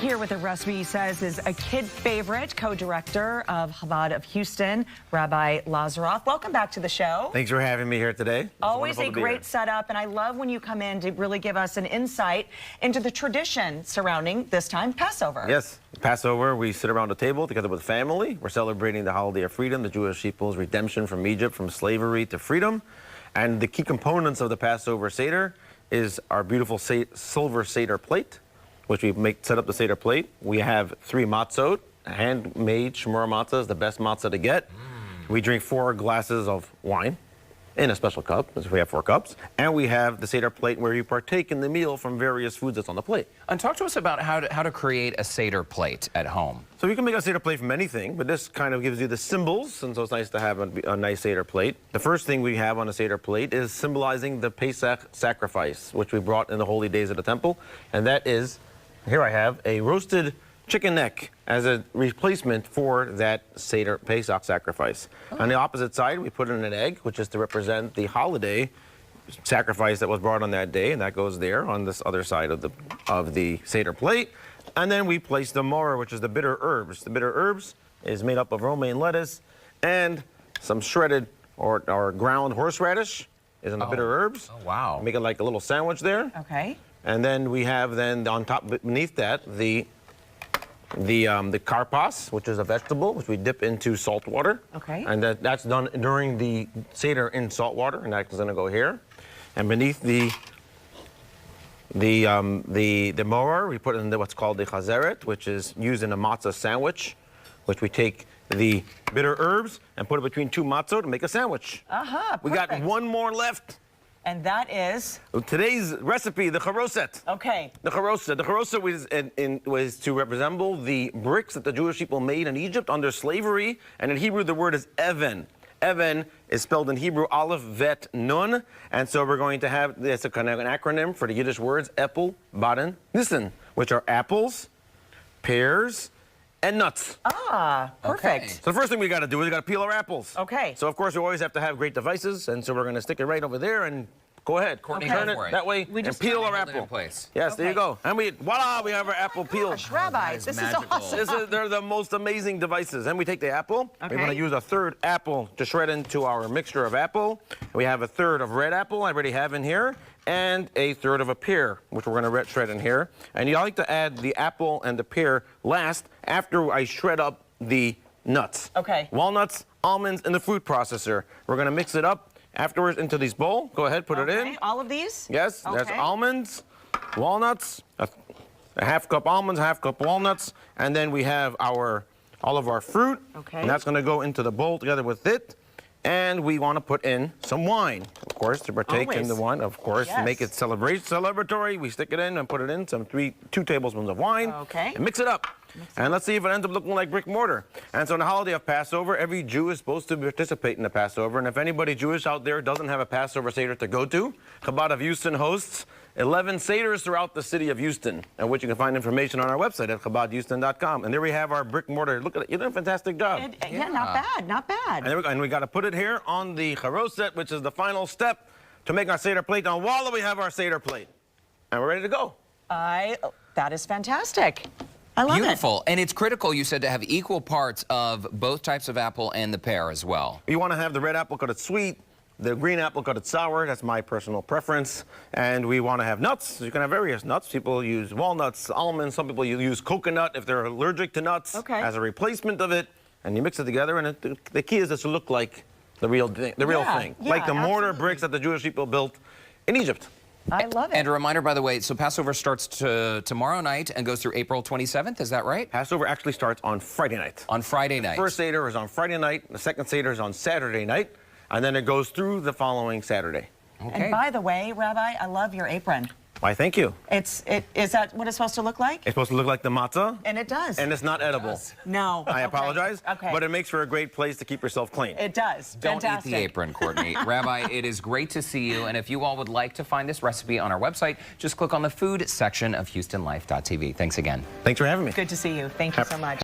here with a recipe he says is a kid favorite, co-director of Chabad of Houston, Rabbi Lazaroff. Welcome back to the show. Thanks for having me here today. Always a great setup, and I love when you come in to really give us an insight into the tradition surrounding this time, Passover. Yes, Passover, we sit around a table together with family. We're celebrating the holiday of freedom, the Jewish people's redemption from Egypt, from slavery to freedom. And the key components of the Passover Seder is our beautiful silver Seder plate, which we set up the Seder plate. We have 3 matzot, handmade shmura matzahs, the best matzah to get. We drink 4 glasses of wine in a special cup, because we have 4 cups. And we have the Seder plate where you partake in the meal from various foods that's on the plate. And talk to us about how to create a Seder plate at home. So you can make a Seder plate from anything, but this kind of gives you the symbols, and so it's nice to have a nice Seder plate. The first thing we have on a Seder plate is symbolizing the Pesach sacrifice, which we brought in the holy days of the temple. And that is, here I have a roasted chicken neck as a replacement for that Seder Pesach sacrifice. On the opposite side, we put in an egg, which is to represent the holiday sacrifice that was brought on that day, and that goes there on this other side of the Seder plate. And then we place the maror, which is the bitter herbs. The bitter herbs is made up of romaine lettuce and some shredded or ground horseradish is in the bitter herbs. Oh, wow. Make it like a little sandwich there. Okay. And then we have on top, beneath that, the karpas, which is a vegetable, which we dip into salt water. Okay. And that's done during the Seder in salt water, and that's going to go here. And beneath the maror, we put in what's called the chazeret, which is used in a matzah sandwich, which we take the bitter herbs and put it between 2 matzot to make a sandwich. Perfect. We got 1 more left. And that is? Today's recipe, the Charoset. Okay. The Charoset. The Charoset was to resemble the bricks that the Jewish people made in Egypt under slavery. And in Hebrew, the word is even. Even is spelled in Hebrew, aleph, vet, nun. And so we're going to have, it's a kind of an acronym for the Yiddish words, epel, baden, nissen, which are apples, pears, and nuts. Ah, perfect. Okay. So the first thing we got to do is we got to peel our apples. Okay. So of course we always have to have great devices, and so we're going to stick it right over there and go ahead, Courtney, turn go it for it. that way We and just peel our hold it in apple. place. Yes, there you Okay. go. And voila, we have our apple peeled. Gosh, Rabbi, is this is magical. awesome. They're the most amazing devices. And we take the apple. Okay. We're going to use a 3rd apple to shred into our mixture of apple. We have a 3rd of red apple I already have in here, and a 3rd of a pear, which we're going to shred in here. And you like to add the apple and the pear last after I shred up the nuts. Okay. Walnuts, almonds, and the food processor. We're going to mix it up afterwards into this bowl. Go ahead, put it in. All of these? Yes, Okay. there's almonds, walnuts, a half cup almonds, half cup walnuts, and then we have all of our fruit. Okay. And that's going to go into the bowl together with it. And we want to put in some wine, of course, to partake in Always. the wine. Of course, to make it Yes. celebratory. We stick it in and put it in 2 tablespoons of wine. Okay. And mix it up. And let's see if it ends up looking like brick mortar. And so on the holiday of Passover, every Jew is supposed to participate in the Passover. And if anybody Jewish out there doesn't have a Passover Seder to go to, Chabad of Houston hosts 11 Seders throughout the city of Houston, and which you can find information on our website at chabadhouston.com. And there we have our brick mortar. Look at it. You did a fantastic job. Yeah, not bad, not bad. And we got to put it here on the Charoset, which is the final step to make our Seder plate. On voila, we have our Seder plate. And we're ready to go. That is fantastic. I love Beautiful. And it's critical, you said, to have equal parts of both types of apple and the pear as well. You want to have the red apple cut it's sweet, the green apple cut it's sour. That's my personal preference. And we want to have nuts. You can have various nuts. People use walnuts, almonds. Some people use coconut if they're allergic to nuts as a replacement of it. And you mix it together, and the key is to look like the real thing, like the mortar bricks that the Jewish people built in Egypt. I love it. And a reminder, by the way, so Passover starts tomorrow night and goes through April 27th, is that right? Passover actually starts on Friday night. On Friday night. The first Seder is on Friday night, the second Seder is on Saturday night, and then it goes through the following Saturday. And by the way, Rabbi, I love your apron. Why, thank you. Is that what it's supposed to look like? It's supposed to look like the matzah. And it does. And it's not edible. No. I apologize. Okay. But it makes for a great place to keep yourself clean. It does. Don't Fantastic. eat the apron, Courtney. Rabbi, it is great to see you. And if you all would like to find this recipe on our website, just click on the food section of HoustonLife.tv. Thanks again. Thanks for having me. Good to see you. Thank you so much.